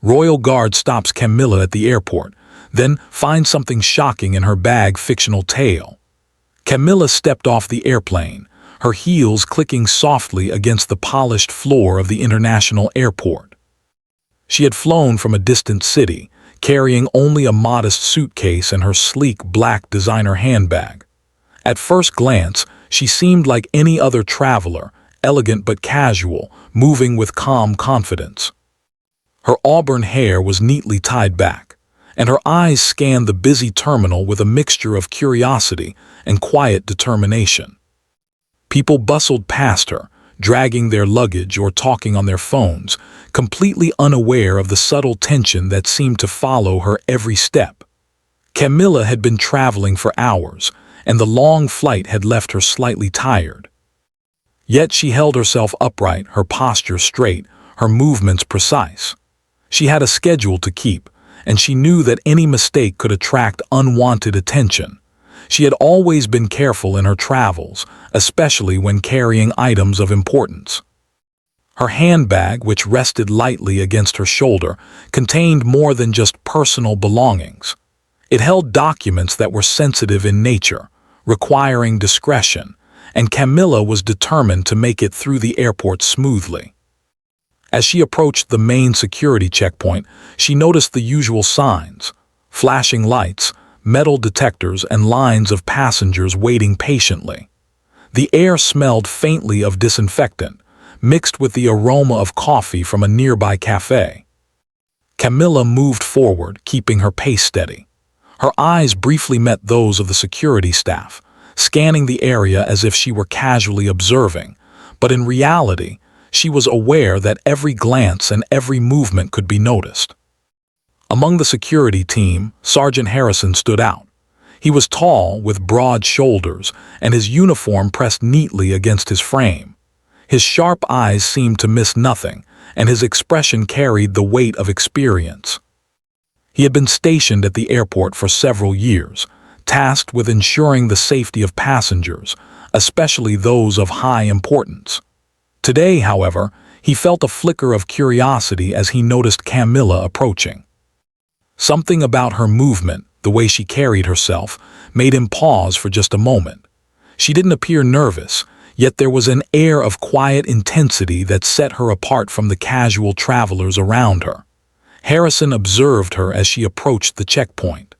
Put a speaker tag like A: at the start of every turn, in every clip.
A: Royal Guard stops Camilla at the airport, then finds something shocking in her bag. Fictional tale. Camilla stepped off the airplane, her heels clicking softly against the polished floor of the international airport. She had flown from a distant city, carrying only a modest suitcase and her sleek black designer handbag. At first glance, she seemed like any other traveler, elegant but casual, moving with calm confidence. Her auburn hair was neatly tied back, and her eyes scanned the busy terminal with a mixture of curiosity and quiet determination. People bustled past her, dragging their luggage or talking on their phones, completely unaware of the subtle tension that seemed to follow her every step. Camilla had been traveling for hours, and the long flight had left her slightly tired. Yet she held herself upright, her posture straight, her movements precise. She had a schedule to keep, and she knew that any mistake could attract unwanted attention. She had always been careful in her travels, especially when carrying items of importance. Her handbag, which rested lightly against her shoulder, contained more than just personal belongings. It held documents that were sensitive in nature, requiring discretion, and Camilla was determined to make it through the airport smoothly. As she approached the main security checkpoint, she noticed the usual signs: flashing lights, metal detectors, and lines of passengers waiting patiently. The air smelled faintly of disinfectant, mixed with the aroma of coffee from a nearby cafe. Camilla moved forward, keeping her pace steady. Her eyes briefly met those of the security staff, scanning the area as if she were casually observing, but in reality, she was aware that every glance and every movement could be noticed. Among the security team, Sergeant Harrison stood out. He was tall, with broad shoulders, and his uniform pressed neatly against his frame. His sharp eyes seemed to miss nothing, and his expression carried the weight of experience. He had been stationed at the airport for several years, tasked with ensuring the safety of passengers, especially those of high importance. Today, however, he felt a flicker of curiosity as he noticed Camilla approaching. Something about her movement, the way she carried herself, made him pause for just a moment. She didn't appear nervous, yet there was an air of quiet intensity that set her apart from the casual travelers around her. Harrison observed her as she approached the checkpoint.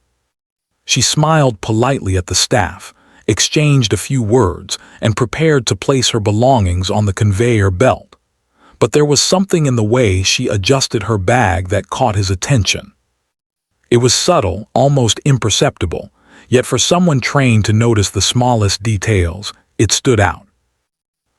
A: She smiled politely at the staff, exchanged a few words, and prepared to place her belongings on the conveyor belt. But there was something in the way she adjusted her bag that caught his attention. It was subtle, almost imperceptible, yet for someone trained to notice the smallest details, it stood out.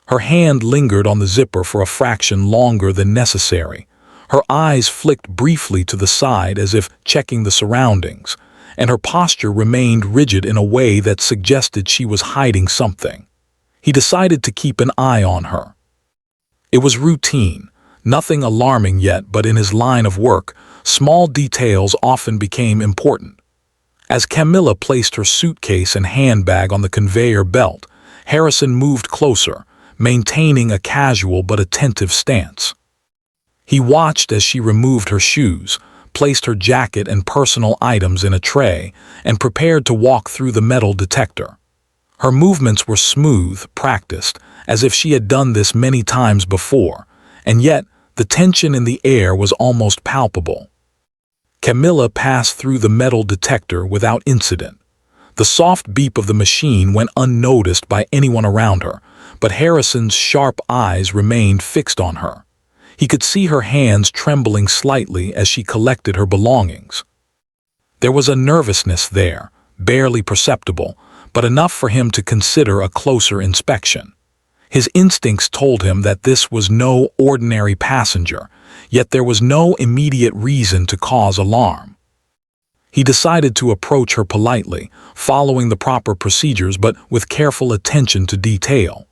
A: Her hand lingered on the zipper for a fraction longer than necessary. Her eyes flicked briefly to the side as if checking the surroundings, and her posture remained rigid in a way that suggested she was hiding something. He decided to keep an eye on her. It was routine, nothing alarming yet, but in his line of work, small details often became important. As Camilla placed her suitcase and handbag on the conveyor belt, Harrison moved closer, maintaining a casual but attentive stance. He watched as she removed her shoes, placed her jacket and personal items in a tray, and prepared to walk through the metal detector. Her movements were smooth, practiced, as if she had done this many times before, and yet the tension in the air was almost palpable. Camilla passed through the metal detector without incident. The soft beep of the machine went unnoticed by anyone around her, but Harrison's sharp eyes remained fixed on her. He could see her hands trembling slightly as she collected her belongings. There was a nervousness there, barely perceptible, but enough for him to consider a closer inspection. His instincts told him that this was no ordinary passenger, yet there was no immediate reason to cause alarm. He decided to approach her politely, following the proper procedures but with careful attention to detail.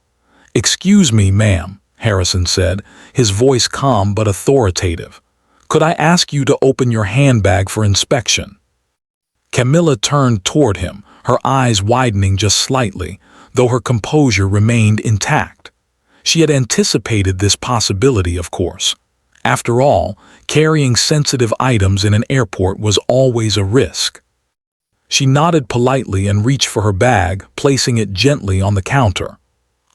A: "Excuse me, ma'am," Harrison said, his voice calm but authoritative. "Could I ask you to open your handbag for inspection?" Camilla turned toward him, her eyes widening just slightly, though her composure remained intact. She had anticipated this possibility, of course. After all, carrying sensitive items in an airport was always a risk. She nodded politely and reached for her bag, placing it gently on the counter.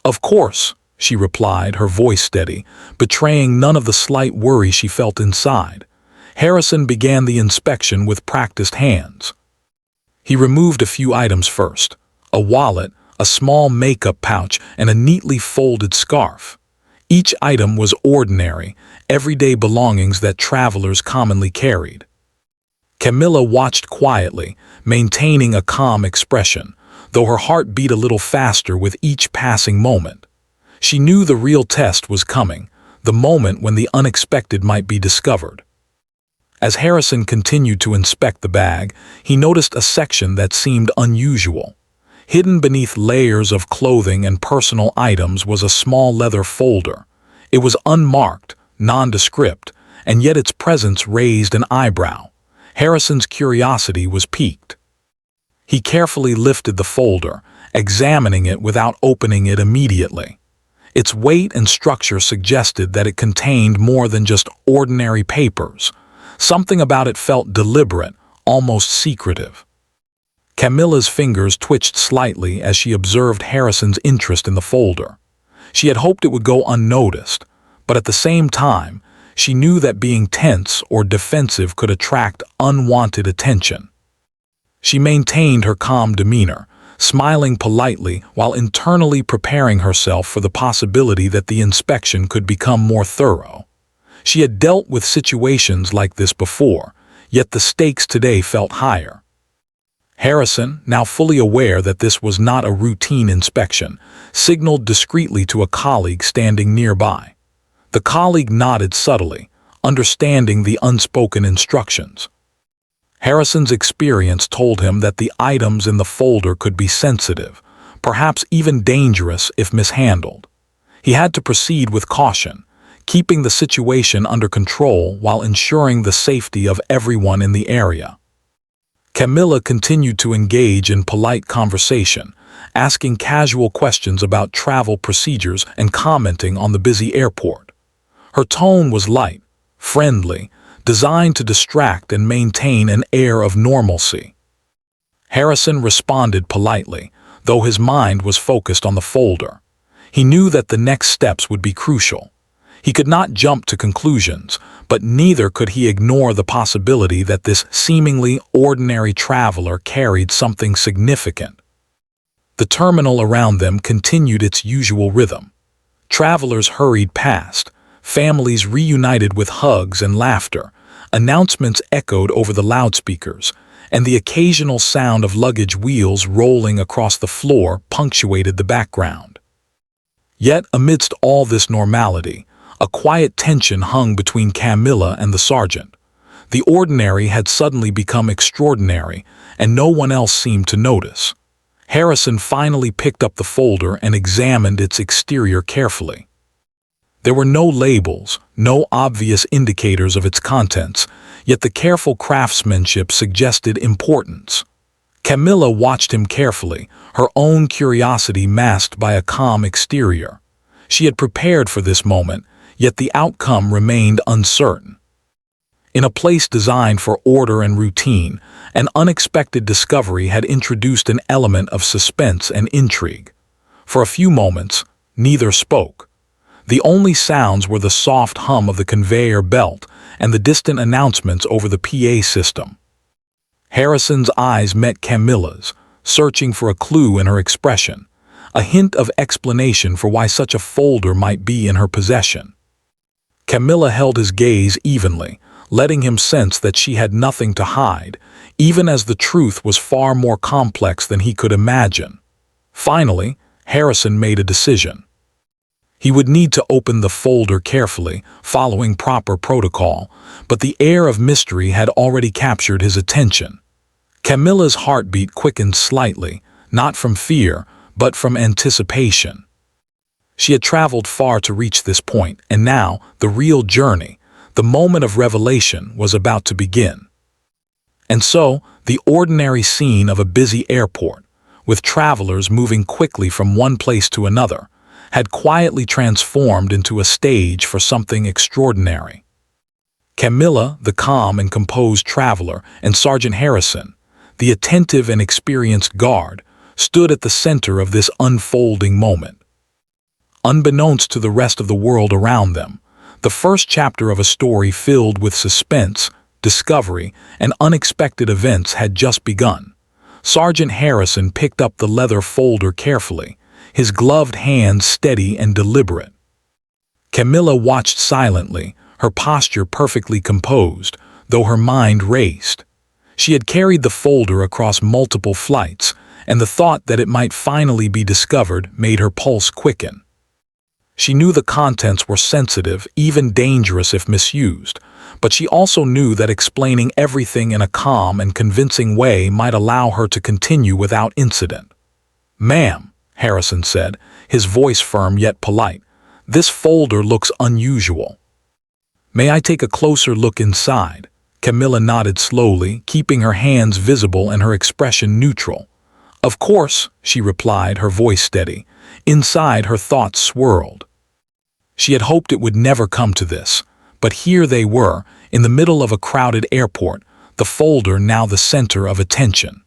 A: "Of course," she replied, her voice steady, betraying none of the slight worry she felt inside. Harrison began the inspection with practiced hands. He removed a few items first: a wallet, a small makeup pouch, and a neatly folded scarf. Each item was ordinary, everyday belongings that travelers commonly carried. Camilla watched quietly, maintaining a calm expression, though her heart beat a little faster with each passing moment. She knew the real test was coming, the moment when the unexpected might be discovered. As Harrison continued to inspect the bag, he noticed a section that seemed unusual. Hidden beneath layers of clothing and personal items was a small leather folder. It was unmarked, nondescript, and yet its presence raised an eyebrow. Harrison's curiosity was piqued. He carefully lifted the folder, examining it without opening it immediately. Its weight and structure suggested that it contained more than just ordinary papers. Something about it felt deliberate, almost secretive. Camilla's fingers twitched slightly as she observed Harrison's interest in the folder. She had hoped it would go unnoticed, but at the same time, she knew that being tense or defensive could attract unwanted attention. She maintained her calm demeanor, smiling politely while internally preparing herself for the possibility that the inspection could become more thorough. She had dealt with situations like this before, yet the stakes today felt higher. Harrison, now fully aware that this was not a routine inspection, signaled discreetly to a colleague standing nearby. The colleague nodded subtly, understanding the unspoken instructions. Harrison's experience told him that the items in the folder could be sensitive, perhaps even dangerous if mishandled. He had to proceed with caution, keeping the situation under control while ensuring the safety of everyone in the area. Camilla continued to engage in polite conversation, asking casual questions about travel procedures and commenting on the busy airport. Her tone was light, friendly, designed to distract and maintain an air of normalcy. Harrison responded politely, though his mind was focused on the folder. He knew that the next steps would be crucial. He could not jump to conclusions, but neither could he ignore the possibility that this seemingly ordinary traveler carried something significant. The terminal around them continued its usual rhythm. Travelers hurried past, families reunited with hugs and laughter, announcements echoed over the loudspeakers, and the occasional sound of luggage wheels rolling across the floor punctuated the background. Yet, amidst all this normality, a quiet tension hung between Camilla and the sergeant. The ordinary had suddenly become extraordinary, and no one else seemed to notice. Harrison finally picked up the folder and examined its exterior carefully. There were no labels, no obvious indicators of its contents, yet the careful craftsmanship suggested importance. Camilla watched him carefully, her own curiosity masked by a calm exterior. She had prepared for this moment, yet the outcome remained uncertain. In a place designed for order and routine, an unexpected discovery had introduced an element of suspense and intrigue. For a few moments, neither spoke. The only sounds were the soft hum of the conveyor belt and the distant announcements over the PA system. Harrison's eyes met Camilla's, searching for a clue in her expression, a hint of explanation for why such a folder might be in her possession. Camilla held his gaze evenly, letting him sense that she had nothing to hide, even as the truth was far more complex than he could imagine. Finally, Harrison made a decision. He would need to open the folder carefully, following proper protocol, but the air of mystery had already captured his attention. Camilla's heartbeat quickened slightly, not from fear, but from anticipation. She had traveled far to reach this point, and now, the real journey, the moment of revelation, was about to begin. And so, the ordinary scene of a busy airport, with travelers moving quickly from one place to another, had quietly transformed into a stage for something extraordinary. Camilla, the calm and composed traveler, and Sergeant Harrison, the attentive and experienced guard, stood at the center of this unfolding moment. Unbeknownst to the rest of the world around them, the first chapter of a story filled with suspense, discovery, and unexpected events had just begun. Sergeant Harrison picked up the leather folder carefully, his gloved hands steady and deliberate. Camilla watched silently, her posture perfectly composed, though her mind raced. She had carried the folder across multiple flights, and the thought that it might finally be discovered made her pulse quicken. She knew the contents were sensitive, even dangerous if misused, but she also knew that explaining everything in a calm and convincing way might allow her to continue without incident. "Ma'am," Harrison said, his voice firm yet polite, "this folder looks unusual. May I take a closer look inside?" Camilla nodded slowly, keeping her hands visible and her expression neutral. "Of course," she replied, her voice steady. Inside, her thoughts swirled. She had hoped it would never come to this, but here they were, in the middle of a crowded airport, the folder now the center of attention.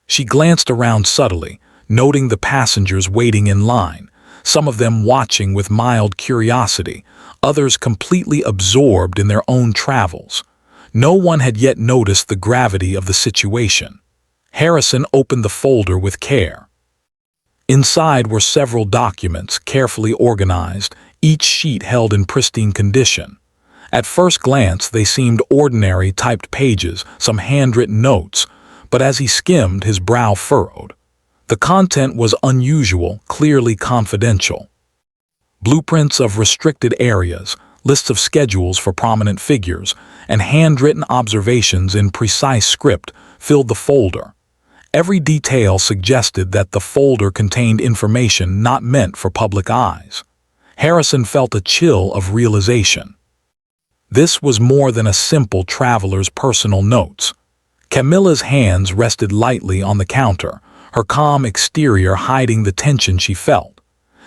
A: She glanced around subtly, noting the passengers waiting in line, some of them watching with mild curiosity, others completely absorbed in their own travels. No one had yet noticed the gravity of the situation. Harrison opened the folder with care. Inside were several documents, carefully organized, each sheet held in pristine condition. At first glance, they seemed ordinary typed pages, some handwritten notes, but as he skimmed, his brow furrowed. The content was unusual, clearly confidential. Blueprints of restricted areas, lists of schedules for prominent figures, and handwritten observations in precise script filled the folder. Every detail suggested that the folder contained information not meant for public eyes. Harrison felt a chill of realization. This was more than a simple traveler's personal notes. Camilla's hands rested lightly on the counter, her calm exterior hiding the tension she felt.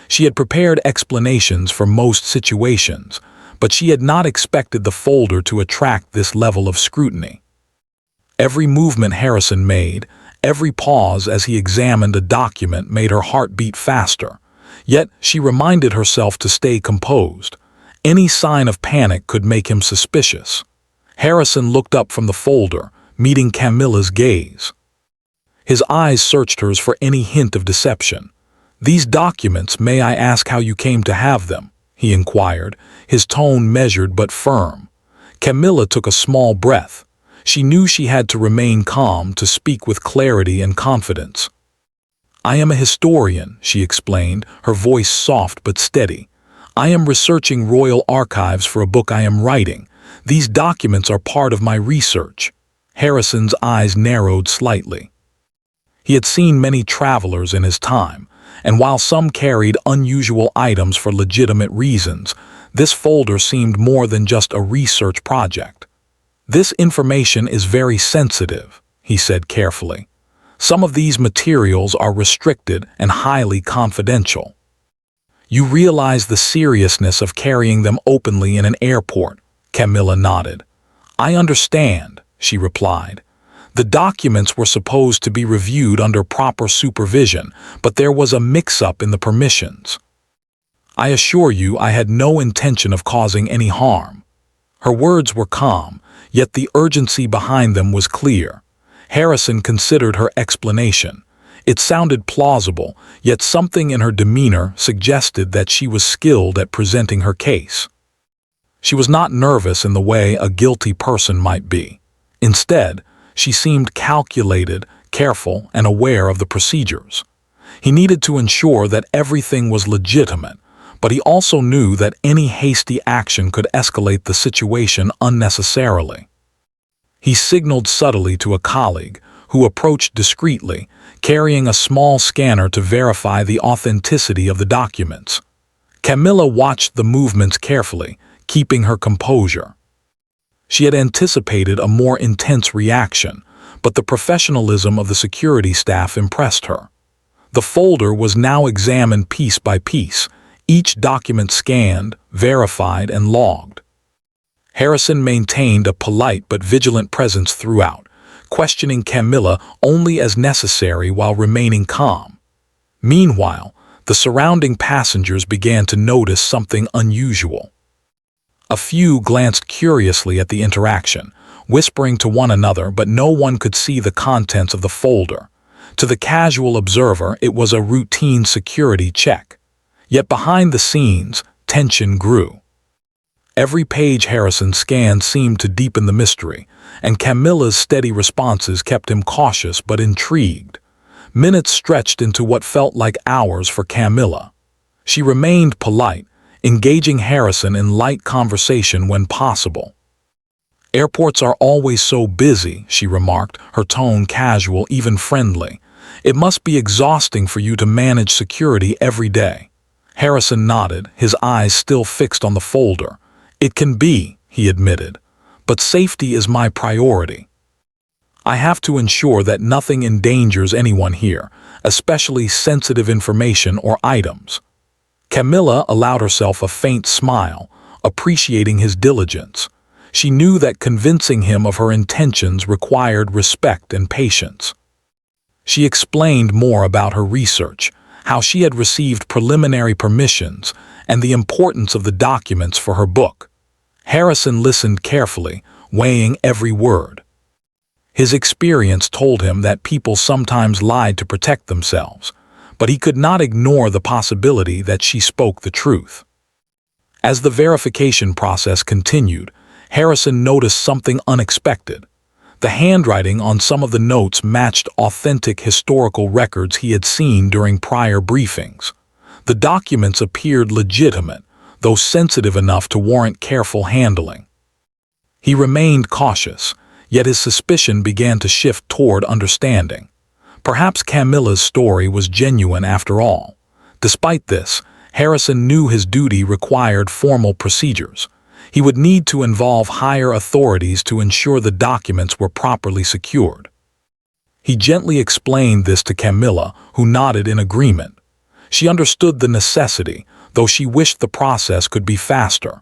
A: She had prepared explanations for most situations, but she had not expected the folder to attract this level of scrutiny. Every movement Harrison made, every pause as he examined a document made her heart beat faster. Yet she reminded herself to stay composed. Any sign of panic could make him suspicious. Harrison looked up from the folder, meeting Camilla's gaze. His eyes searched hers for any hint of deception. "These documents, may I ask how you came to have them?" he inquired, his tone measured but firm. Camilla took a small breath. She knew she had to remain calm to speak with clarity and confidence. "I am a historian," she explained, her voice soft but steady. "I am researching royal archives for a book I am writing. These documents are part of my research." Harrison's eyes narrowed slightly. He had seen many travelers in his time, and while some carried unusual items for legitimate reasons, this folder seemed more than just a research project. "This information is very sensitive," he said carefully. "Some of these materials are restricted and highly confidential." "You realize the seriousness of carrying them openly in an airport," Camilla nodded. "I understand," she replied. "The documents were supposed to be reviewed under proper supervision, but there was a mix-up in the permissions. I assure you I had no intention of causing any harm." Her words were calm, yet the urgency behind them was clear. Harrison considered her explanation. It sounded plausible, yet something in her demeanor suggested that she was skilled at presenting her case. She was not nervous in the way a guilty person might be. Instead, she seemed calculated, careful, and aware of the procedures. He needed to ensure that everything was legitimate, but he also knew that any hasty action could escalate the situation unnecessarily. He signaled subtly to a colleague, who approached discreetly, carrying a small scanner to verify the authenticity of the documents. Camilla watched the movements carefully, keeping her composure. She had anticipated a more intense reaction, but the professionalism of the security staff impressed her. The folder was now examined piece by piece, each document scanned, verified, and logged. Harrison maintained a polite but vigilant presence throughout, questioning Camilla only as necessary while remaining calm. Meanwhile, the surrounding passengers began to notice something unusual. A few glanced curiously at the interaction, whispering to one another, but no one could see the contents of the folder. To the casual observer, it was a routine security check. Yet behind the scenes, tension grew. Every page Harrison scanned seemed to deepen the mystery, and Camilla's steady responses kept him cautious but intrigued. Minutes stretched into what felt like hours for Camilla. She remained polite, engaging Harrison in light conversation when possible. "Airports are always so busy," she remarked, her tone casual, even friendly. "It must be exhausting for you to manage security every day." Harrison nodded, his eyes still fixed on the folder. "It can be," he admitted, "but safety is my priority. I have to ensure that nothing endangers anyone here, especially sensitive information or items." Camilla allowed herself a faint smile, appreciating his diligence. She knew that convincing him of her intentions required respect and patience. She explained more about her research, how she had received preliminary permissions, and the importance of the documents for her book. Harrison listened carefully, weighing every word. His experience told him that people sometimes lied to protect themselves, but he could not ignore the possibility that she spoke the truth. As the verification process continued, Harrison noticed something unexpected. The handwriting on some of the notes matched authentic historical records he had seen during prior briefings. The documents appeared legitimate, though sensitive enough to warrant careful handling. He remained cautious, yet his suspicion began to shift toward understanding. Perhaps Camilla's story was genuine after all. Despite this, Harrison knew his duty required formal procedures. He would need to involve higher authorities to ensure the documents were properly secured. He gently explained this to Camilla, who nodded in agreement. She understood the necessity, though she wished the process could be faster.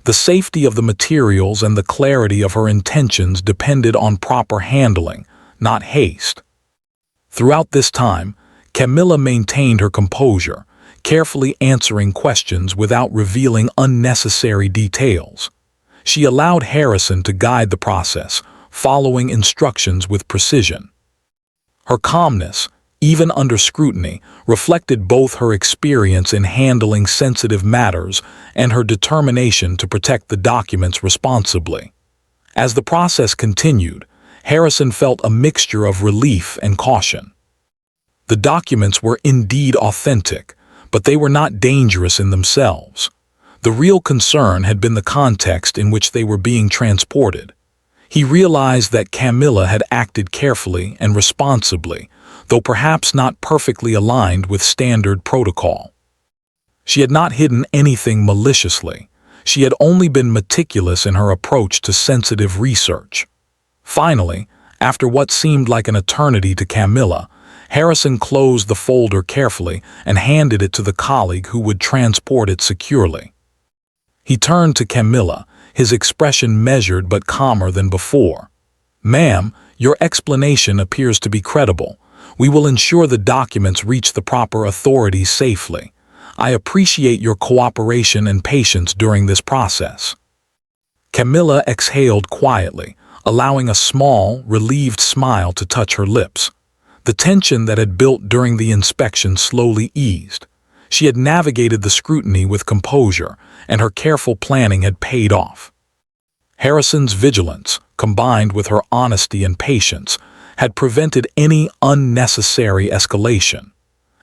A: The safety of the materials and the clarity of her intentions depended on proper handling, not haste. Throughout this time, Camilla maintained her composure, carefully answering questions without revealing unnecessary details. She allowed Harrison to guide the process, following instructions with precision. Her calmness, even under scrutiny, reflected both her experience in handling sensitive matters and her determination to protect the documents responsibly. As the process continued, Harrison felt a mixture of relief and caution. The documents were indeed authentic, but they were not dangerous in themselves. The real concern had been the context in which they were being transported. He realized that Camilla had acted carefully and responsibly, though perhaps not perfectly aligned with standard protocol. She had not hidden anything maliciously. She had only been meticulous in her approach to sensitive research. Finally, after what seemed like an eternity to Camilla, Harrison closed the folder carefully and handed it to the colleague who would transport it securely. He turned to Camilla, his expression measured but calmer than before. "Ma'am, your explanation appears to be credible. We will ensure the documents reach the proper authorities safely. I appreciate your cooperation and patience during this process." Camilla exhaled quietly, allowing a small, relieved smile to touch her lips. The tension that had built during the inspection slowly eased. She had navigated the scrutiny with composure, and her careful planning had paid off. Harrison's vigilance, combined with her honesty and patience, had prevented any unnecessary escalation.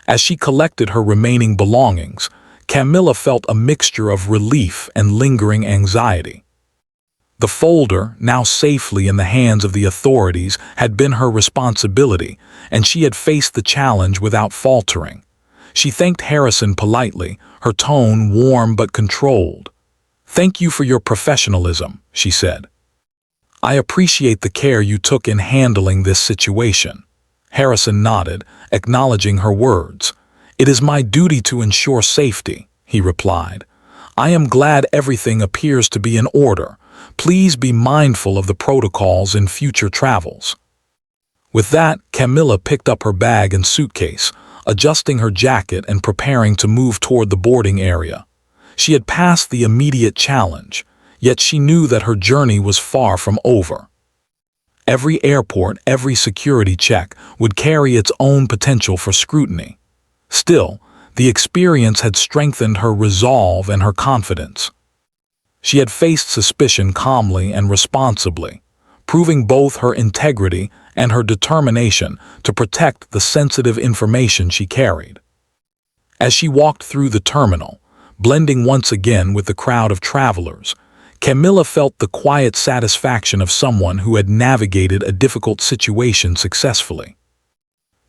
A: As she collected her remaining belongings, Camilla felt a mixture of relief and lingering anxiety. The folder, now safely in the hands of the authorities, had been her responsibility, and she had faced the challenge without faltering. She thanked Harrison politely, her tone warm but controlled. "Thank you for your professionalism," she said. "I appreciate the care you took in handling this situation." Harrison nodded, acknowledging her words. "It is my duty to ensure safety," he replied. "I am glad everything appears to be in order, Please be mindful of the protocols in future travels." With that, Camilla picked up her bag and suitcase, adjusting her jacket and preparing to move toward the boarding area. She had passed the immediate challenge, yet she knew that her journey was far from over. Every airport, every security check would carry its own potential for scrutiny. Still, the experience had strengthened her resolve and her confidence. She had faced suspicion calmly and responsibly, proving both her integrity and her determination to protect the sensitive information she carried. As she walked through the terminal, blending once again with the crowd of travelers, Camilla felt the quiet satisfaction of someone who had navigated a difficult situation successfully.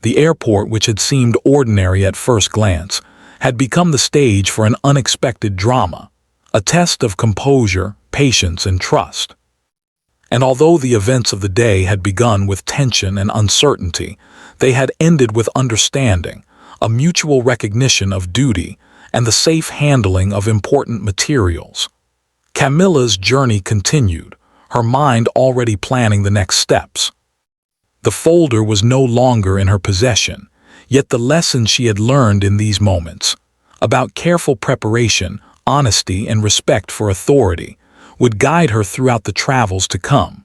A: The airport, which had seemed ordinary at first glance, had become the stage for an unexpected drama, a test of composure, patience, and trust. And although the events of the day had begun with tension and uncertainty, they had ended with understanding, a mutual recognition of duty, and the safe handling of important materials. Camilla's journey continued, her mind already planning the next steps. The folder was no longer in her possession, yet the lessons she had learned in these moments, about careful preparation, honesty, and respect for authority, would guide her throughout the travels to come.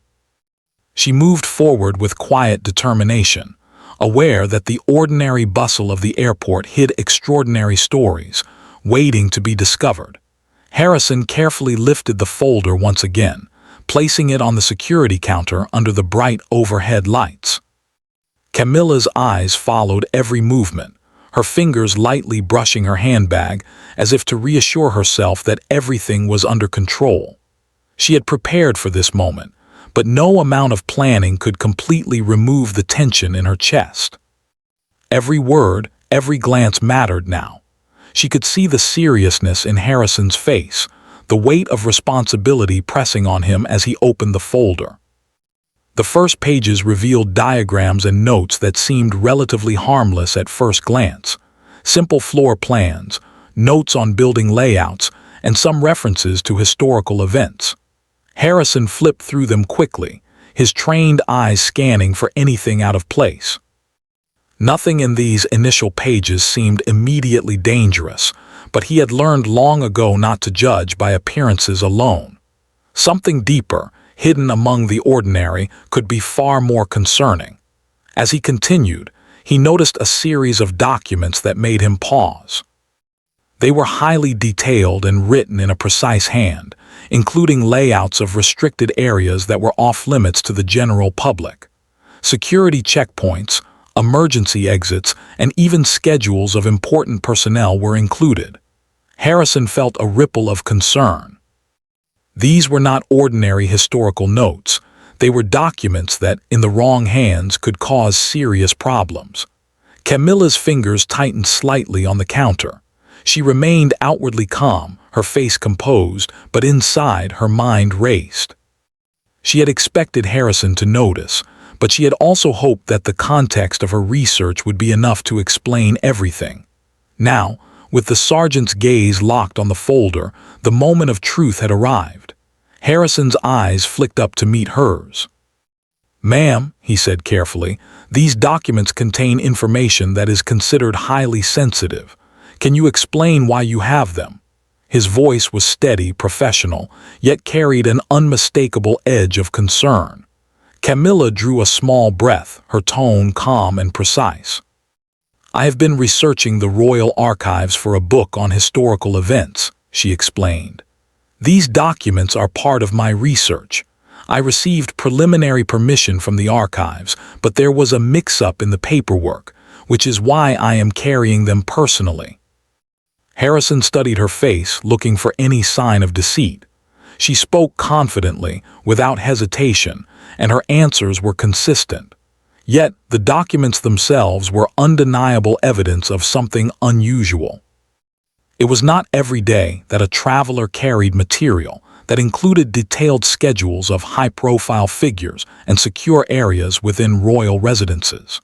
A: She moved forward with quiet determination, aware that the ordinary bustle of the airport hid extraordinary stories, waiting to be discovered. Harrison carefully lifted the folder once again, placing it on the security counter under the bright overhead lights. Camilla's eyes followed every movement, her fingers lightly brushing her handbag as if to reassure herself that everything was under control. She had prepared for this moment, but no amount of planning could completely remove the tension in her chest. Every word, every glance mattered now. She could see the seriousness in Harrison's face, the weight of responsibility pressing on him as he opened the folder. The first pages revealed diagrams and notes that seemed relatively harmless at first glance. Simple floor plans, notes on building layouts, and some references to historical events. Harrison flipped through them quickly, his trained eyes scanning for anything out of place. Nothing in these initial pages seemed immediately dangerous, but he had learned long ago not to judge by appearances alone. Something deeper, hidden among the ordinary, could be far more concerning. As he continued, he noticed a series of documents that made him pause. They were highly detailed and written in a precise hand, including layouts of restricted areas that were off-limits to the general public. Security checkpoints, emergency exits, and even schedules of important personnel were included. Harrison felt a ripple of concern. These were not ordinary historical notes. They were documents that, in the wrong hands, could cause serious problems. Camilla's fingers tightened slightly on the counter. She remained outwardly calm, her face composed, but inside her mind raced. She had expected Harrison to notice, but she had also hoped that the context of her research would be enough to explain everything. Now, with the sergeant's gaze locked on the folder, the moment of truth had arrived. Harrison's eyes flicked up to meet hers. "Ma'am," he said carefully, "these documents contain information that is considered highly sensitive. Can you explain why you have them?" His voice was steady, professional, yet carried an unmistakable edge of concern. Camilla drew a small breath, her tone calm and precise. "I have been researching the Royal Archives for a book on historical events," she explained. "These documents are part of my research. I received preliminary permission from the archives, but there was a mix-up in the paperwork, which is why I am carrying them personally." Harrison studied her face, looking for any sign of deceit. She spoke confidently, without hesitation, and her answers were consistent. Yet, the documents themselves were undeniable evidence of something unusual. It was not every day that a traveler carried material that included detailed schedules of high-profile figures and secure areas within royal residences.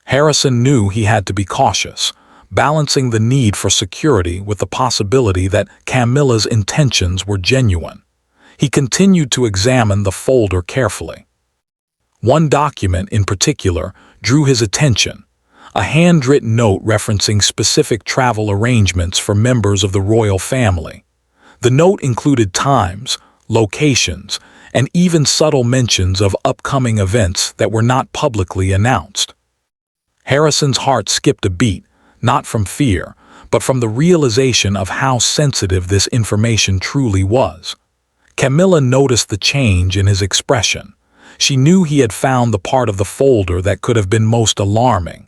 A: Harrison knew he had to be cautious, balancing the need for security with the possibility that Camilla's intentions were genuine. He continued to examine the folder carefully. One document in particular drew his attention, a handwritten note referencing specific travel arrangements for members of the royal family. The note included times, locations, and even subtle mentions of upcoming events that were not publicly announced. Harrison's heart skipped a beat, not from fear, but from the realization of how sensitive this information truly was. Camilla noticed the change in his expression. She knew he had found the part of the folder that could have been most alarming.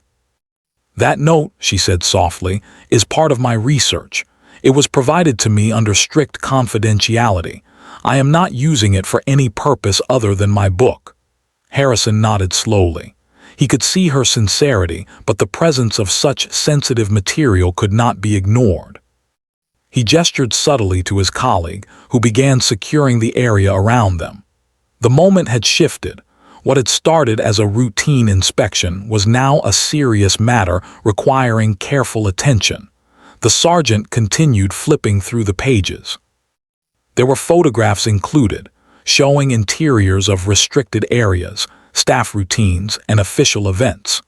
A: "That note," she said softly, "is part of my research. It was provided to me under strict confidentiality. I am not using it for any purpose other than my book." Harrison nodded slowly. He could see her sincerity, but the presence of such sensitive material could not be ignored. He gestured subtly to his colleague, who began securing the area around them. The moment had shifted. What had started as a routine inspection was now a serious matter requiring careful attention. The sergeant continued flipping through the pages. There were photographs included, showing interiors of restricted areas, staff routines, and official events.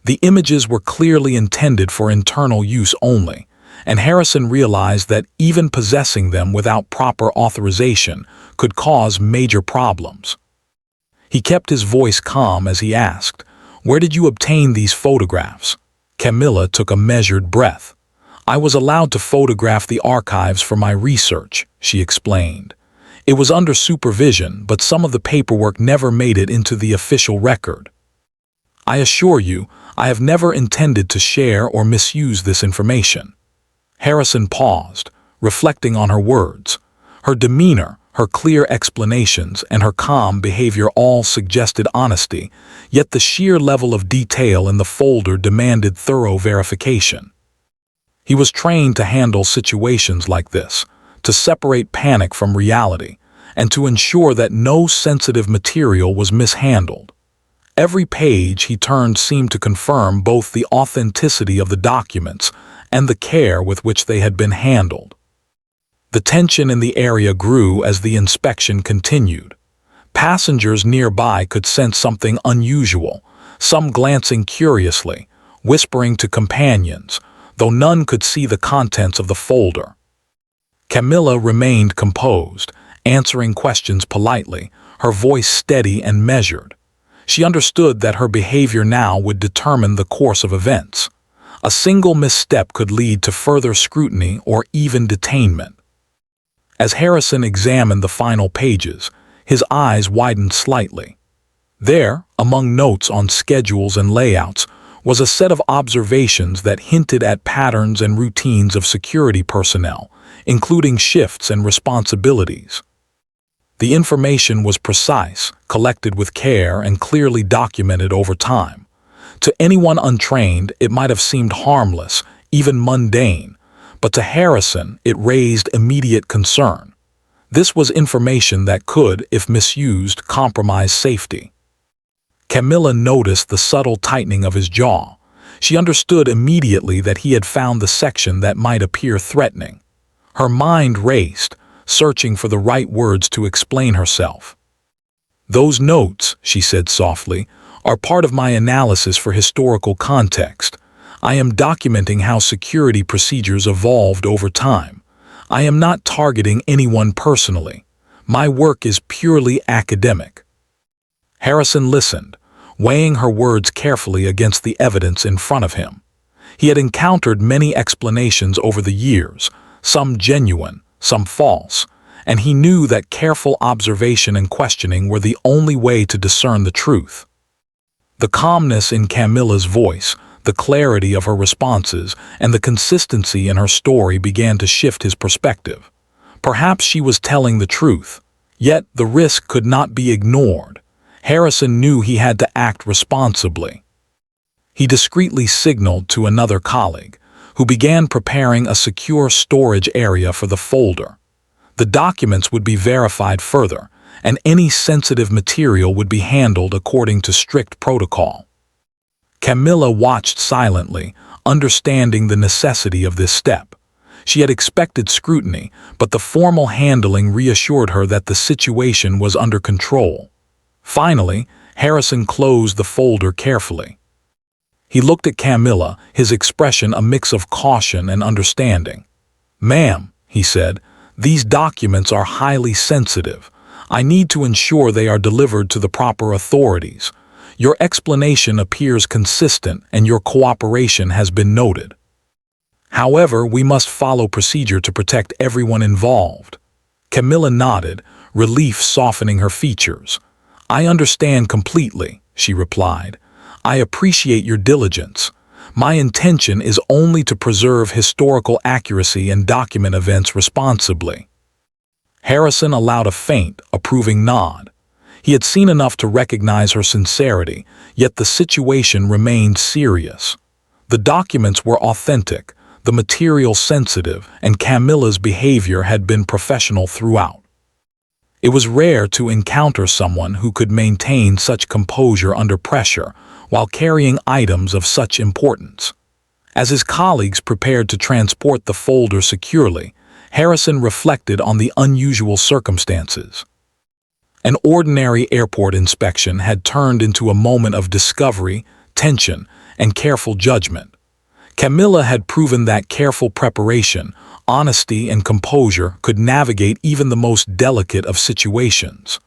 A: The images were clearly intended for internal use only, and Harrison realized that even possessing them without proper authorization could cause major problems. He kept his voice calm as he asked, "Where did you obtain these photographs?" Camilla took a measured breath. "I was allowed to photograph the archives for my research," she explained. "It was under supervision, but some of the paperwork never made it into the official record. I assure you, I have never intended to share or misuse this information." Harrison paused, reflecting on her words. Her demeanor, her clear explanations, and her calm behavior all suggested honesty, yet the sheer level of detail in the folder demanded thorough verification. He was trained to handle situations like this, to separate panic from reality, and to ensure that no sensitive material was mishandled. Every page he turned seemed to confirm both the authenticity of the documents and the care with which they had been handled. The tension in the area grew as the inspection continued. Passengers nearby could sense something unusual, some glancing curiously, whispering to companions, though none could see the contents of the folder. Camilla remained composed, answering questions politely, her voice steady and measured. She understood that her behavior now would determine the course of events. A single misstep could lead to further scrutiny or even detainment. As Harrison examined the final pages, his eyes widened slightly. There, among notes on schedules and layouts, was a set of observations that hinted at patterns and routines of security personnel, including shifts and responsibilities. The information was precise, collected with care, and clearly documented over time. To anyone untrained, it might have seemed harmless, even mundane, but to Harrison, it raised immediate concern. This was information that could, if misused, compromise safety. Camilla noticed the subtle tightening of his jaw. She understood immediately that he had found the section that might appear threatening. Her mind raced, searching for the right words to explain herself. "Those notes," she said softly, "are part of my analysis for historical context. I am documenting how security procedures evolved over time. I am not targeting anyone personally. My work is purely academic." Harrison listened, weighing her words carefully against the evidence in front of him. He had encountered many explanations over the years, some genuine, some false, and he knew that careful observation and questioning were the only way to discern the truth. The calmness in Camilla's voice, the clarity of her responses, and the consistency in her story began to shift his perspective. Perhaps she was telling the truth, yet the risk could not be ignored. Harrison knew he had to act responsibly. He discreetly signaled to another colleague, who began preparing a secure storage area for the folder. The documents would be verified further, and any sensitive material would be handled according to strict protocol. Camilla watched silently, understanding the necessity of this step. She had expected scrutiny, but the formal handling reassured her that the situation was under control. Finally, Harrison closed the folder carefully. He looked at Camilla, his expression a mix of caution and understanding. "Ma'am," he said, "these documents are highly sensitive. I need to ensure they are delivered to the proper authorities. Your explanation appears consistent and your cooperation has been noted. However, we must follow procedure to protect everyone involved." Camilla nodded, relief softening her features. "I understand completely," she replied. "I appreciate your diligence. My intention is only to preserve historical accuracy and document events responsibly." Harrison allowed a faint, approving nod. He had seen enough to recognize her sincerity, yet the situation remained serious. The documents were authentic, the material sensitive, and Camilla's behavior had been professional throughout. It was rare to encounter someone who could maintain such composure under pressure while carrying items of such importance. As his colleagues prepared to transport the folder securely, Harrison reflected on the unusual circumstances. An ordinary airport inspection had turned into a moment of discovery, tension, and careful judgment. Camilla had proven that careful preparation, honesty, and composure could navigate even the most delicate of situations.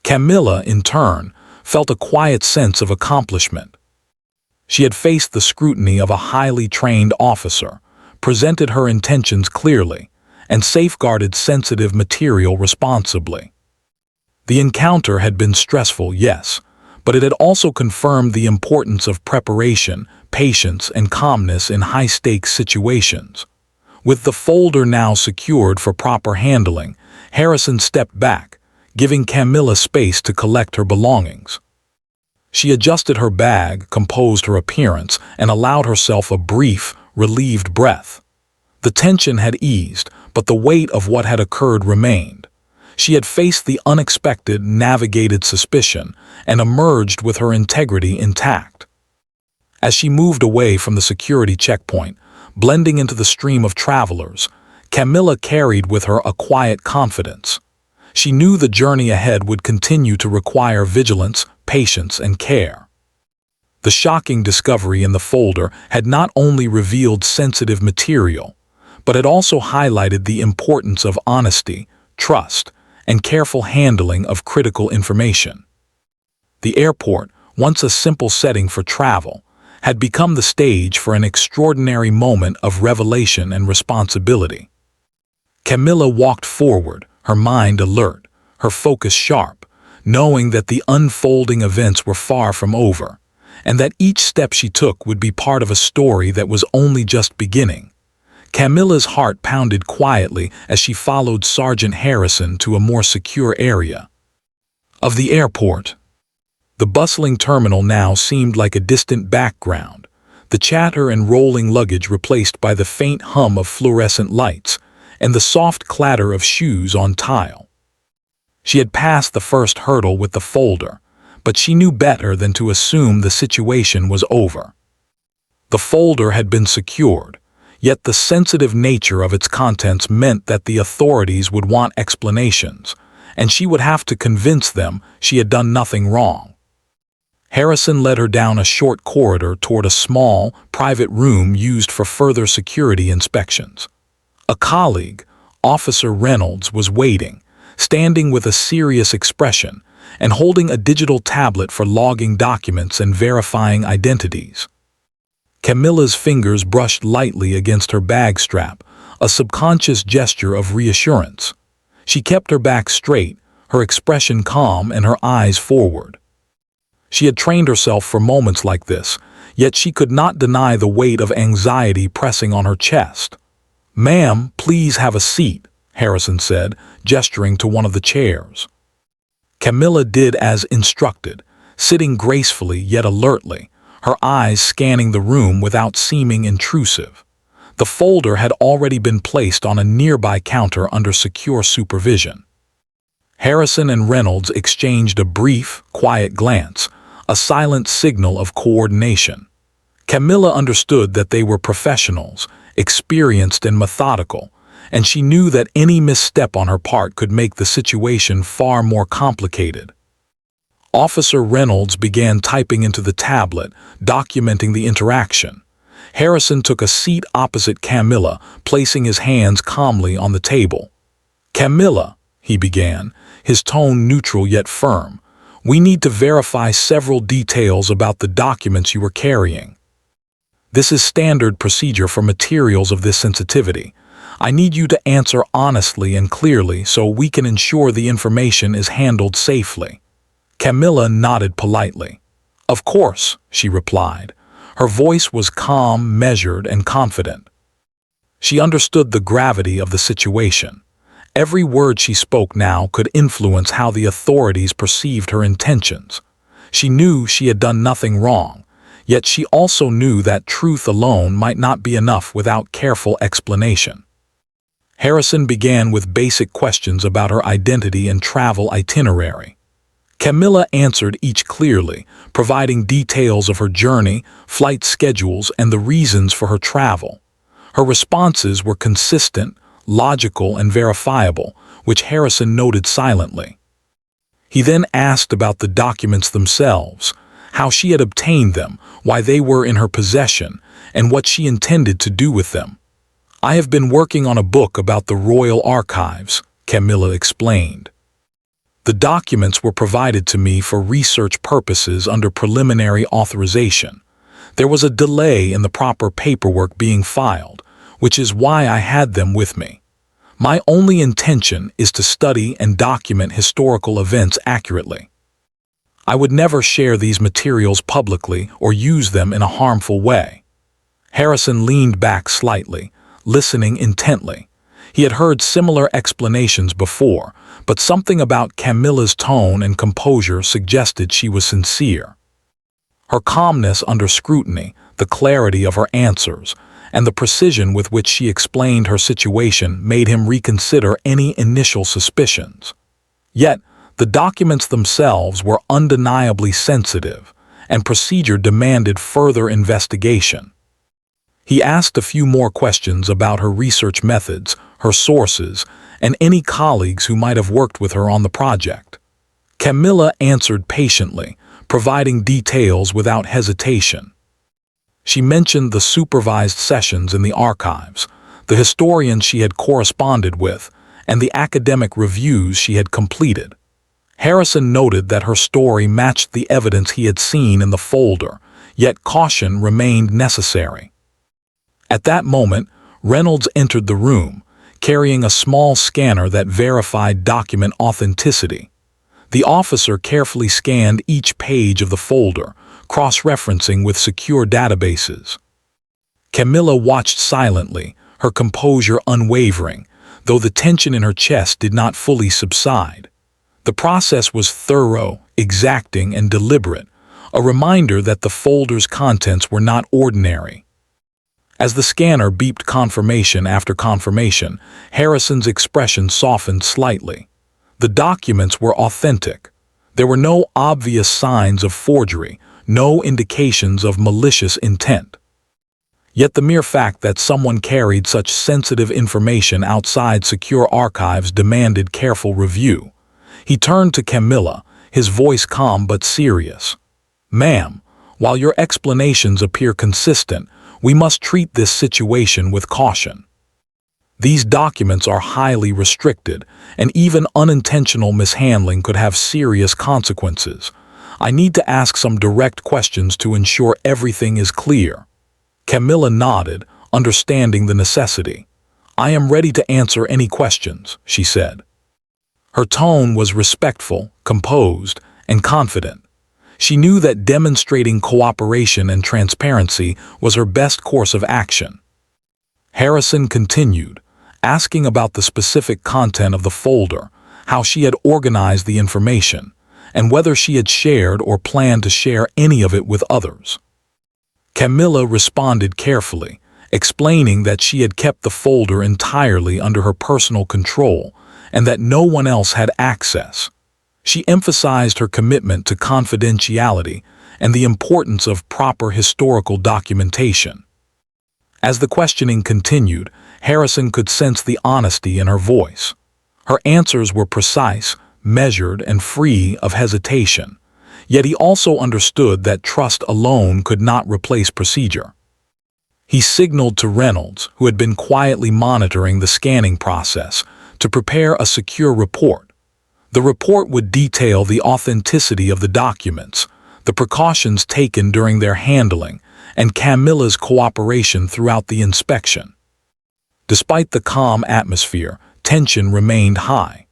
A: Camilla, in turn, felt a quiet sense of accomplishment. She had faced the scrutiny of a highly trained officer, presented her intentions clearly, and safeguarded sensitive material responsibly. The encounter had been stressful, yes, but it had also confirmed the importance of preparation, patience, and calmness in high-stakes situations. With the folder now secured for proper handling, Harrison stepped back, giving Camilla space to collect her belongings. She adjusted her bag, composed her appearance, and allowed herself a brief, relieved breath. The tension had eased, but the weight of what had occurred remained. She had faced the unexpected, navigated suspicion, and emerged with her integrity intact. As she moved away from the security checkpoint, blending into the stream of travelers, Camilla carried with her a quiet confidence. She knew the journey ahead would continue to require vigilance, patience, and care. The shocking discovery in the folder had not only revealed sensitive material, but had also highlighted the importance of honesty, trust, and careful handling of critical information. The airport, once a simple setting for travel, had become the stage for an extraordinary moment of revelation and responsibility. Camilla walked forward, her mind alert, her focus sharp, knowing that the unfolding events were far from over, and that each step she took would be part of a story that was only just beginning. Camilla's heart pounded quietly as she followed Sergeant Harrison to a more secure area of the airport. The bustling terminal now seemed like a distant background, the chatter and rolling luggage replaced by the faint hum of fluorescent lights and the soft clatter of shoes on tile. She had passed the first hurdle with the folder, but she knew better than to assume the situation was over. The folder had been secured, yet the sensitive nature of its contents meant that the authorities would want explanations, and she would have to convince them she had done nothing wrong. Harrison led her down a short corridor toward a small, private room used for further security inspections. A colleague, Officer Reynolds, was waiting, standing with a serious expression and holding a digital tablet for logging documents and verifying identities. Camilla's fingers brushed lightly against her bag strap, a subconscious gesture of reassurance. She kept her back straight, her expression calm and her eyes forward. She had trained herself for moments like this, yet she could not deny the weight of anxiety pressing on her chest. "Ma'am, please have a seat," Harrison said, gesturing to one of the chairs. Camilla did as instructed, sitting gracefully yet alertly, her eyes scanning the room without seeming intrusive. The folder had already been placed on a nearby counter under secure supervision. Harrison and Reynolds exchanged a brief, quiet glance, a silent signal of coordination. Camilla understood that they were professionals, experienced and methodical, and she knew that any misstep on her part could make the situation far more complicated. Officer Reynolds began typing into the tablet, documenting the interaction. Harrison took a seat opposite Camilla, placing his hands calmly on the table. "Camilla," he began, his tone neutral yet firm, "we need to verify several details about the documents you were carrying. This is standard procedure for materials of this sensitivity. I need you to answer honestly and clearly so we can ensure the information is handled safely." Camilla nodded politely. "Of course," she replied. Her voice was calm, measured, and confident. She understood the gravity of the situation. Every word she spoke now could influence how the authorities perceived her intentions. She knew she had done nothing wrong, yet she also knew that truth alone might not be enough without careful explanation. Harrison began with basic questions about her identity and travel itinerary. Camilla answered each clearly, providing details of her journey, flight schedules, and the reasons for her travel. Her responses were consistent, logical, and verifiable, which Harrison noted silently. He then asked about the documents themselves, how she had obtained them, why they were in her possession, and what she intended to do with them. "I have been working on a book about the Royal Archives," Camilla explained. "The documents were provided to me for research purposes under preliminary authorization. There was a delay in the proper paperwork being filed, which is why I had them with me. My only intention is to study and document historical events accurately. I would never share these materials publicly or use them in a harmful way." Harrison leaned back slightly, listening intently. He had heard similar explanations before, but something about Camilla's tone and composure suggested she was sincere. Her calmness under scrutiny, the clarity of her answers, and the precision with which she explained her situation made him reconsider any initial suspicions. Yet, the documents themselves were undeniably sensitive, and procedure demanded further investigation. He asked a few more questions about her research methods, her sources, and any colleagues who might have worked with her on the project. Camilla answered patiently, providing details without hesitation. She mentioned the supervised sessions in the archives, the historians she had corresponded with, and the academic reviews she had completed. Harrison noted that her story matched the evidence he had seen in the folder, yet caution remained necessary. At that moment, Reynolds entered the room, carrying a small scanner that verified document authenticity. The officer carefully scanned each page of the folder, cross-referencing with secure databases. Camilla watched silently, her composure unwavering, though the tension in her chest did not fully subside. The process was thorough, exacting, and deliberate, a reminder that the folder's contents were not ordinary. As the scanner beeped confirmation after confirmation, Harrison's expression softened slightly. The documents were authentic. There were no obvious signs of forgery, no indications of malicious intent. Yet the mere fact that someone carried such sensitive information outside secure archives demanded careful review. He turned to Camilla, his voice calm but serious. "Ma'am, while your explanations appear consistent, we must treat this situation with caution. These documents are highly restricted, and even unintentional mishandling could have serious consequences. I need to ask some direct questions to ensure everything is clear." Camilla nodded, understanding the necessity. "I am ready to answer any questions," she said. Her tone was respectful, composed, and confident. She knew that demonstrating cooperation and transparency was her best course of action. Harrison continued, asking about the specific content of the folder, how she had organized the information, and whether she had shared or planned to share any of it with others. Camilla responded carefully, explaining that she had kept the folder entirely under her personal control and that no one else had access. She emphasized her commitment to confidentiality and the importance of proper historical documentation. As the questioning continued, Harrison could sense the honesty in her voice. Her answers were precise, measured, and free of hesitation. Yet he also understood that trust alone could not replace procedure. He signaled to Reynolds, who had been quietly monitoring the scanning process, to prepare a secure report. The report would detail the authenticity of the documents, the precautions taken during their handling, and Camilla's cooperation throughout the inspection. Despite the calm atmosphere, tension remained high.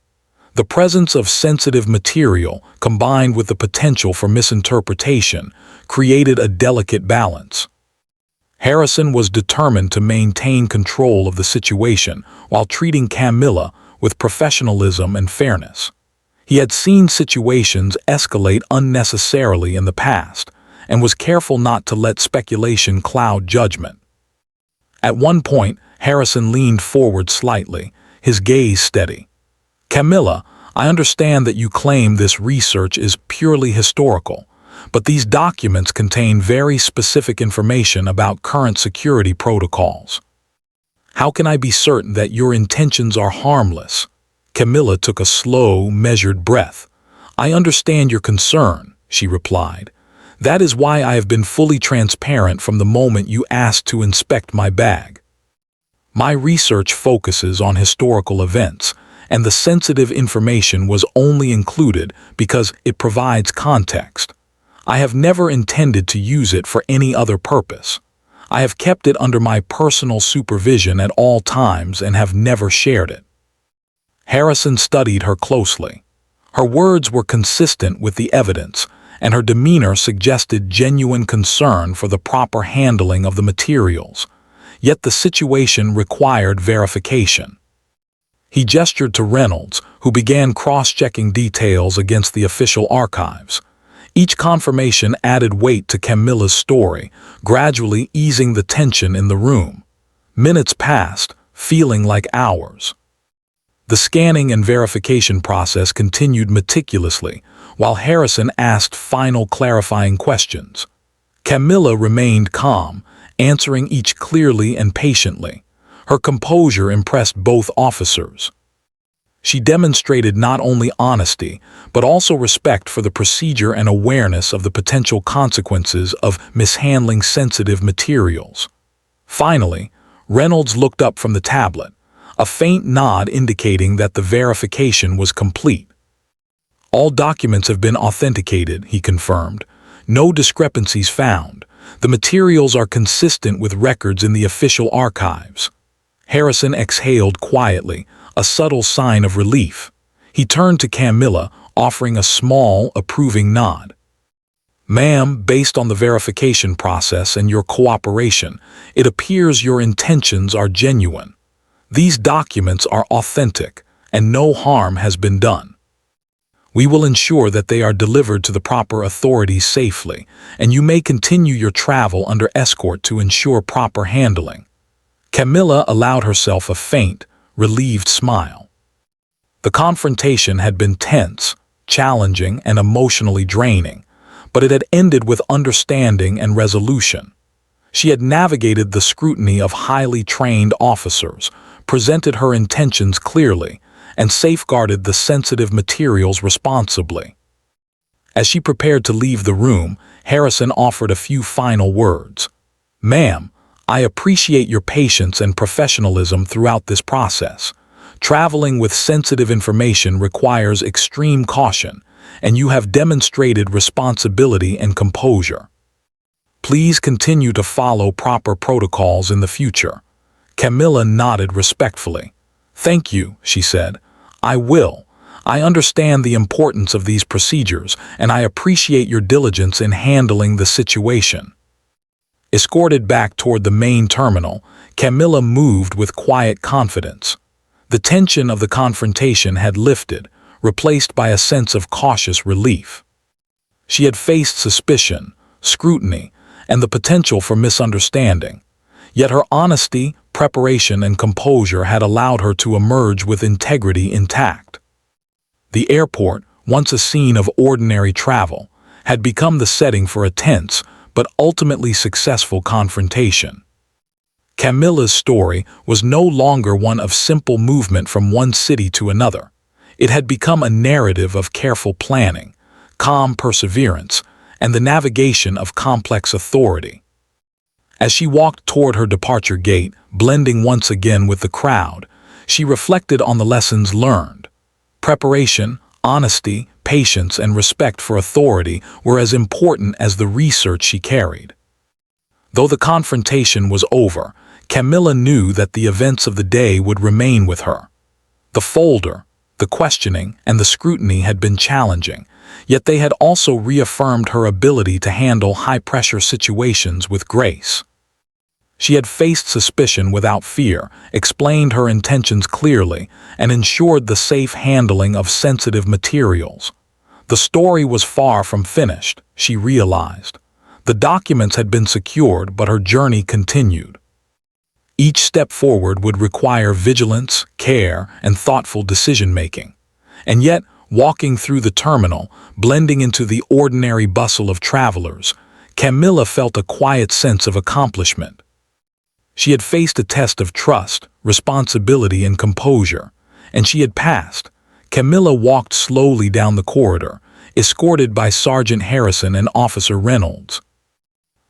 A: The presence of sensitive material, combined with the potential for misinterpretation, created a delicate balance. Harrison was determined to maintain control of the situation while treating Camilla with professionalism and fairness. He had seen situations escalate unnecessarily in the past and was careful not to let speculation cloud judgment. At one point, Harrison leaned forward slightly, his gaze steady. "Camilla, I understand that you claim this research is purely historical, but these documents contain very specific information about current security protocols. How can I be certain that your intentions are harmless?" Camilla took a slow, measured breath. "I understand your concern," she replied. "That is why I have been fully transparent from the moment you asked to inspect my bag. My research focuses on historical events, and the sensitive information was only included because it provides context. I have never intended to use it for any other purpose. I have kept it under my personal supervision at all times and have never shared it." Harrison studied her closely. Her words were consistent with the evidence, and her demeanor suggested genuine concern for the proper handling of the materials. Yet the situation required verification. He gestured to Reynolds, who began cross-checking details against the official archives. Each confirmation added weight to Camilla's story, gradually easing the tension in the room. Minutes passed, feeling like hours. The scanning and verification process continued meticulously, while Harrison asked final clarifying questions. Camilla remained calm, answering each clearly and patiently. Her composure impressed both officers. She demonstrated not only honesty, but also respect for the procedure and awareness of the potential consequences of mishandling sensitive materials. Finally, Reynolds looked up from the tablet, a faint nod indicating that the verification was complete. "All documents have been authenticated," he confirmed. "No discrepancies found. The materials are consistent with records in the official archives." Harrison exhaled quietly, a subtle sign of relief. He turned to Camilla, offering a small, approving nod. "Ma'am, based on the verification process and your cooperation, it appears your intentions are genuine. These documents are authentic, and no harm has been done. We will ensure that they are delivered to the proper authorities safely, and you may continue your travel under escort to ensure proper handling." Camilla allowed herself a faint, relieved smile. The confrontation had been tense, challenging, and emotionally draining, but it had ended with understanding and resolution. She had navigated the scrutiny of highly trained officers, presented her intentions clearly, and safeguarded the sensitive materials responsibly. As she prepared to leave the room, Harrison offered a few final words. "Ma'am, I appreciate your patience and professionalism throughout this process. Traveling with sensitive information requires extreme caution, and you have demonstrated responsibility and composure. Please continue to follow proper protocols in the future." Camilla nodded respectfully. "Thank you," she said. "I will. I understand the importance of these procedures, and I appreciate your diligence in handling the situation." Escorted back toward the main terminal, Camilla moved with quiet confidence. The tension of the confrontation had lifted, replaced by a sense of cautious relief. She had faced suspicion, scrutiny, and the potential for misunderstanding. Yet her honesty, preparation, and composure had allowed her to emerge with integrity intact. The airport, once a scene of ordinary travel, had become the setting for a tense but ultimately successful confrontation. Camilla's story was no longer one of simple movement from one city to another. It had become a narrative of careful planning, calm perseverance, and the navigation of complex authority. As she walked toward her departure gate, blending once again with the crowd, she reflected on the lessons learned. Preparation, honesty, patience, and respect for authority were as important as the research she carried. Though the confrontation was over, Camilla knew that the events of the day would remain with her. The folder, the questioning, and the scrutiny had been challenging, yet they had also reaffirmed her ability to handle high-pressure situations with grace. She had faced suspicion without fear, explained her intentions clearly, and ensured the safe handling of sensitive materials. The story was far from finished, she realized. The documents had been secured, but her journey continued. Each step forward would require vigilance, care, and thoughtful decision-making. And yet, walking through the terminal, blending into the ordinary bustle of travelers, Camilla felt a quiet sense of accomplishment. She had faced a test of trust, responsibility, and composure, and she had passed. Camilla walked slowly down the corridor, escorted by Sergeant Harrison and Officer Reynolds.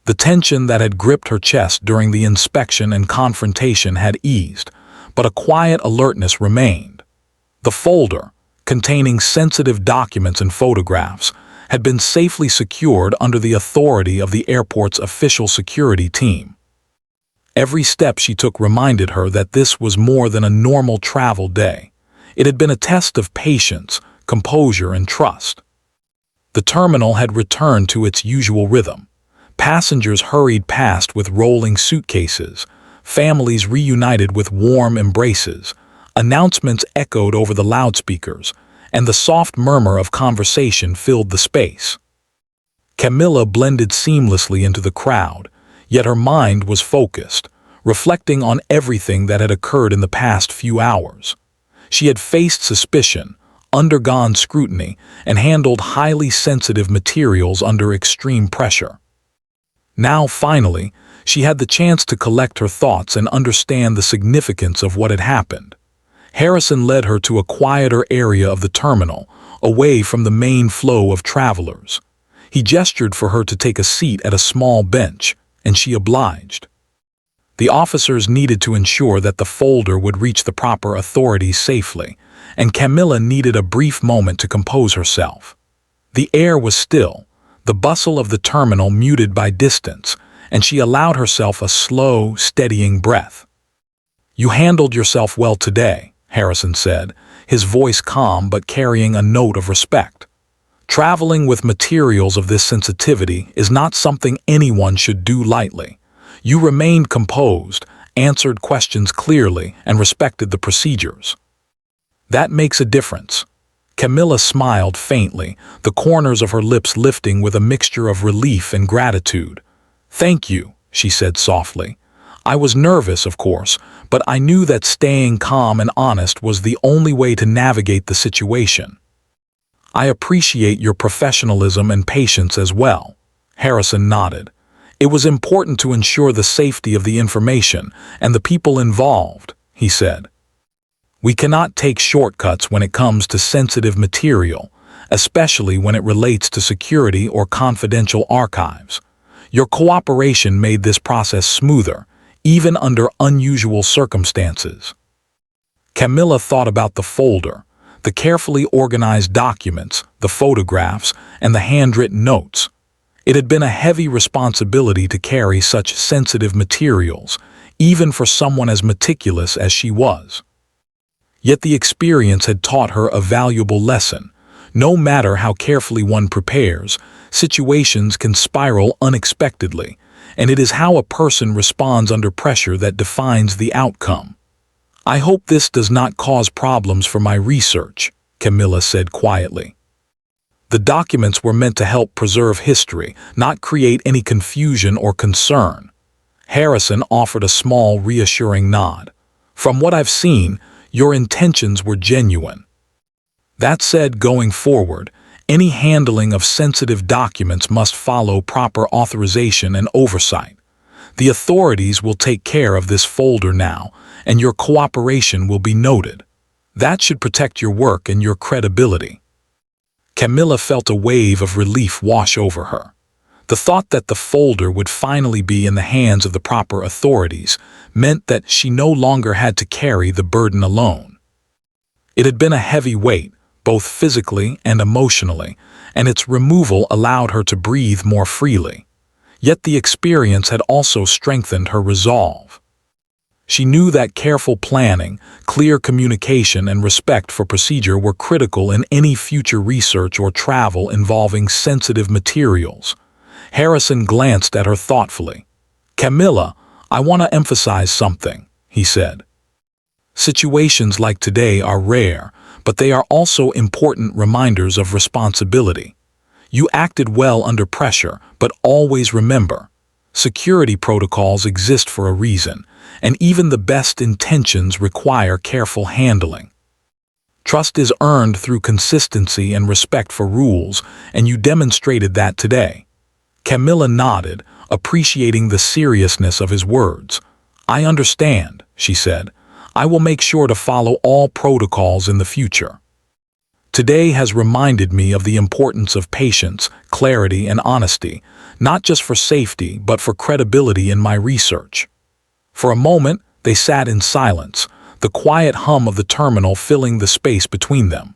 A: The tension that had gripped her chest during the inspection and confrontation had eased, but a quiet alertness remained. The folder, containing sensitive documents and photographs, had been safely secured under the authority of the airport's official security team. Every step she took reminded her that this was more than a normal travel day. It had been a test of patience, composure, and trust. The terminal had returned to its usual rhythm. Passengers hurried past with rolling suitcases, families reunited with warm embraces, announcements echoed over the loudspeakers, and the soft murmur of conversation filled the space. Camilla blended seamlessly into the crowd, yet her mind was focused, reflecting on everything that had occurred in the past few hours. She had faced suspicion, undergone scrutiny, and handled highly sensitive materials under extreme pressure. Now, finally, she had the chance to collect her thoughts and understand the significance of what had happened. Harrison led her to a quieter area of the terminal, away from the main flow of travelers. He gestured for her to take a seat at a small bench, and she obliged. The officers needed to ensure that the folder would reach the proper authorities safely, and Camilla needed a brief moment to compose herself. The air was still, the bustle of the terminal muted by distance, and she allowed herself a slow, steadying breath. "You handled yourself well today," Harrison said, his voice calm but carrying a note of respect. "Traveling with materials of this sensitivity is not something anyone should do lightly. You remained composed, answered questions clearly, and respected the procedures. That makes a difference." Camilla smiled faintly, the corners of her lips lifting with a mixture of relief and gratitude. "Thank you," she said softly. "I was nervous, of course, but I knew that staying calm and honest was the only way to navigate the situation." "I appreciate your professionalism and patience as well," Harrison nodded. "It was important to ensure the safety of the information and the people involved," he said. "We cannot take shortcuts when it comes to sensitive material, especially when it relates to security or confidential archives. Your cooperation made this process smoother, even under unusual circumstances." Camilla thought about the folder, the carefully organized documents, the photographs, and the handwritten notes. It had been a heavy responsibility to carry such sensitive materials, even for someone as meticulous as she was. Yet the experience had taught her a valuable lesson. No matter how carefully one prepares, situations can spiral unexpectedly, and it is how a person responds under pressure that defines the outcome. "I hope this does not cause problems for my research," Camilla said quietly. The documents were meant to help preserve history, not create any confusion or concern. Harrison offered a small, reassuring nod. "From what I've seen, your intentions were genuine." That said, going forward, any handling of sensitive documents must follow proper authorization and oversight. The authorities will take care of this folder now, and your cooperation will be noted. That should protect your work and your credibility." Camilla felt a wave of relief wash over her. The thought that the folder would finally be in the hands of the proper authorities meant that she no longer had to carry the burden alone. It had been a heavy weight, both physically and emotionally, and its removal allowed her to breathe more freely. Yet the experience had also strengthened her resolve. She knew that careful planning, clear communication, and respect for procedure were critical in any future research or travel involving sensitive materials. Harrison glanced at her thoughtfully. "Camilla, I want to emphasize something," he said. "Situations like today are rare, but they are also important reminders of responsibility. You acted well under pressure, but always remember, security protocols exist for a reason, and even the best intentions require careful handling. Trust is earned through consistency and respect for rules, and you demonstrated that today." Camilla nodded, appreciating the seriousness of his words. "I understand," she said. "I will make sure to follow all protocols in the future. Today has reminded me of the importance of patience, clarity, and honesty, not just for safety but for credibility in my research." For a moment, they sat in silence, the quiet hum of the terminal filling the space between them.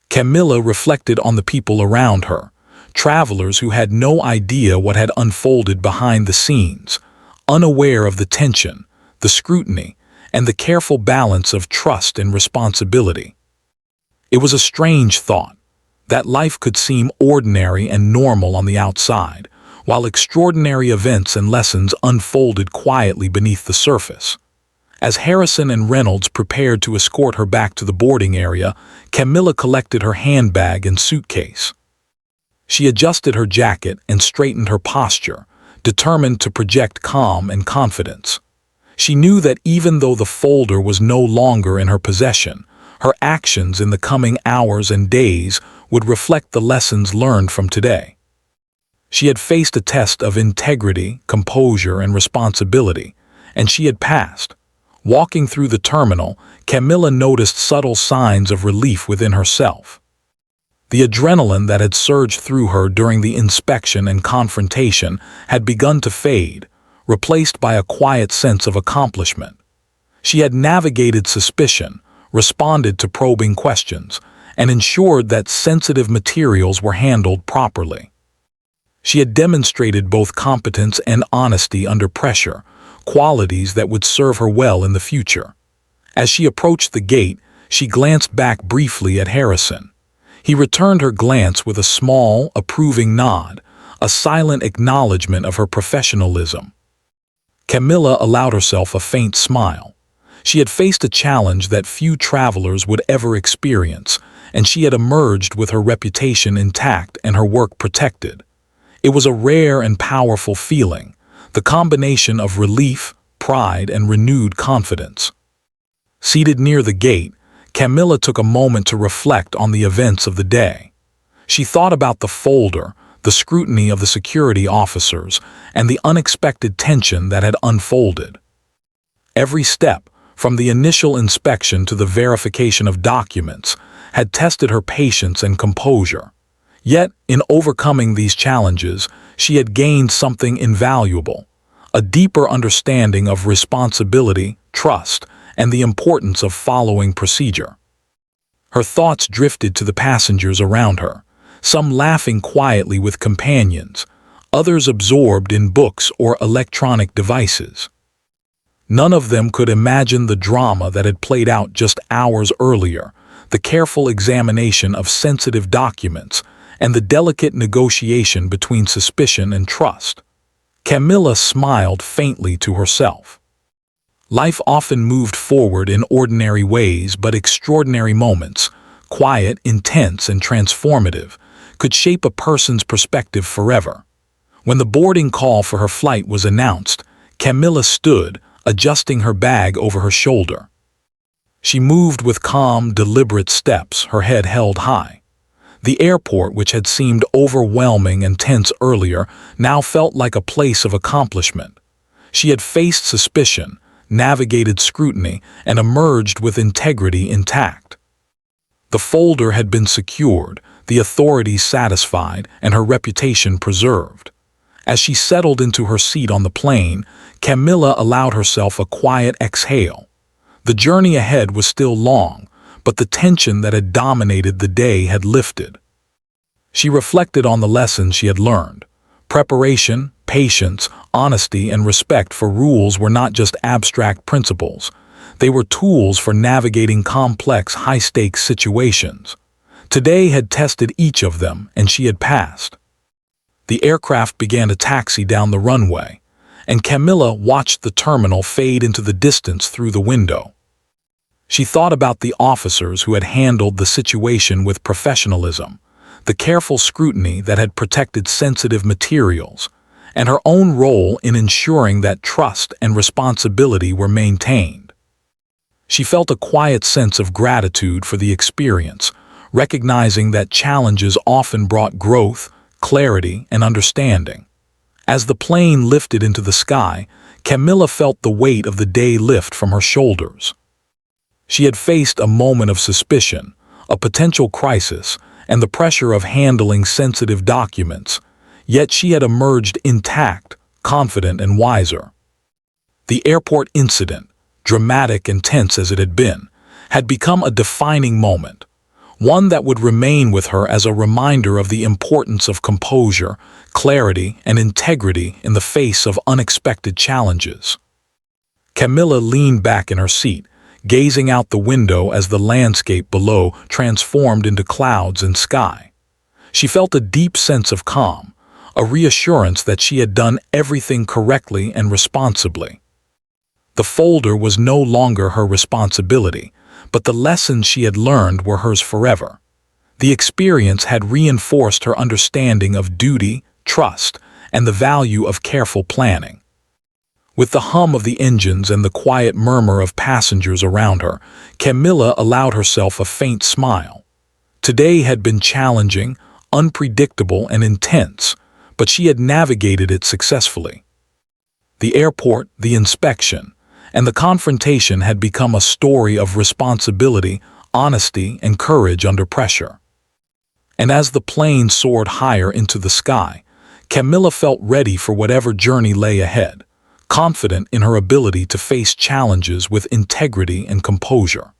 A: Camilla reflected on the people around her, travelers who had no idea what had unfolded behind the scenes, unaware of the tension, the scrutiny, and the careful balance of trust and responsibility. It was a strange thought, that life could seem ordinary and normal on the outside, while extraordinary events and lessons unfolded quietly beneath the surface. As Harrison and Reynolds prepared to escort her back to the boarding area, Camilla collected her handbag and suitcase. She adjusted her jacket and straightened her posture, determined to project calm and confidence. She knew that even though the folder was no longer in her possession, her actions in the coming hours and days would reflect the lessons learned from today. She had faced a test of integrity, composure, and responsibility, and she had passed. Walking through the terminal, Camilla noticed subtle signs of relief within herself. The adrenaline that had surged through her during the inspection and confrontation had begun to fade, replaced by a quiet sense of accomplishment. She had navigated suspicion, responded to probing questions, and ensured that sensitive materials were handled properly. She had demonstrated both competence and honesty under pressure, qualities that would serve her well in the future. As she approached the gate, she glanced back briefly at Harrison. He returned her glance with a small, approving nod, a silent acknowledgement of her professionalism. Camilla allowed herself a faint smile. She had faced a challenge that few travelers would ever experience, and she had emerged with her reputation intact and her work protected. It was a rare and powerful feeling, the combination of relief, pride, and renewed confidence. Seated near the gate, Camilla took a moment to reflect on the events of the day. She thought about the folder, the scrutiny of the security officers, and the unexpected tension that had unfolded. Every step, from the initial inspection to the verification of documents, had tested her patience and composure. Yet, in overcoming these challenges, she had gained something invaluable, a deeper understanding of responsibility, trust, and the importance of following procedure. Her thoughts drifted to the passengers around her, some laughing quietly with companions, others absorbed in books or electronic devices. None of them could imagine the drama that had played out just hours earlier, the careful examination of sensitive documents, and the delicate negotiation between suspicion and trust. Camilla smiled faintly to herself. Life often moved forward in ordinary ways, but extraordinary moments, quiet, intense, and transformative, could shape a person's perspective forever. When the boarding call for her flight was announced, Camilla stood, adjusting her bag over her shoulder. She moved with calm, deliberate steps, her head held high. The airport, which had seemed overwhelming and tense earlier, now felt like a place of accomplishment. She had faced suspicion, navigated scrutiny, and emerged with integrity intact. The folder had been secured, the authorities satisfied, and her reputation preserved. As she settled into her seat on the plane, Camilla allowed herself a quiet exhale. The journey ahead was still long, but the tension that had dominated the day had lifted. She reflected on the lessons she had learned. Preparation, patience, honesty, and respect for rules were not just abstract principles. They were tools for navigating complex, high-stakes situations. Today had tested each of them, and she had passed. The aircraft began to taxi down the runway, and Camilla watched the terminal fade into the distance through the window. She thought about the officers who had handled the situation with professionalism, the careful scrutiny that had protected sensitive materials, and her own role in ensuring that trust and responsibility were maintained. She felt a quiet sense of gratitude for the experience, recognizing that challenges often brought growth, clarity, and understanding. As the plane lifted into the sky, Camilla felt the weight of the day lift from her shoulders. She had faced a moment of suspicion, a potential crisis, and the pressure of handling sensitive documents, yet she had emerged intact, confident, and wiser. The airport incident, dramatic and tense as it had become a defining moment, one that would remain with her as a reminder of the importance of composure, clarity, and integrity in the face of unexpected challenges. Camilla leaned back in her seat, gazing out the window as the landscape below transformed into clouds and sky. She felt a deep sense of calm, a reassurance that she had done everything correctly and responsibly. The folder was no longer her responsibility, but the lessons she had learned were hers forever. The experience had reinforced her understanding of duty, trust, and the value of careful planning. With the hum of the engines and the quiet murmur of passengers around her, Camilla allowed herself a faint smile. Today had been challenging, unpredictable, and intense, but she had navigated it successfully. The airport, the inspection, and the confrontation had become a story of responsibility, honesty, and courage under pressure. And as the plane soared higher into the sky, Camilla felt ready for whatever journey lay ahead, confident in her ability to face challenges with integrity and composure.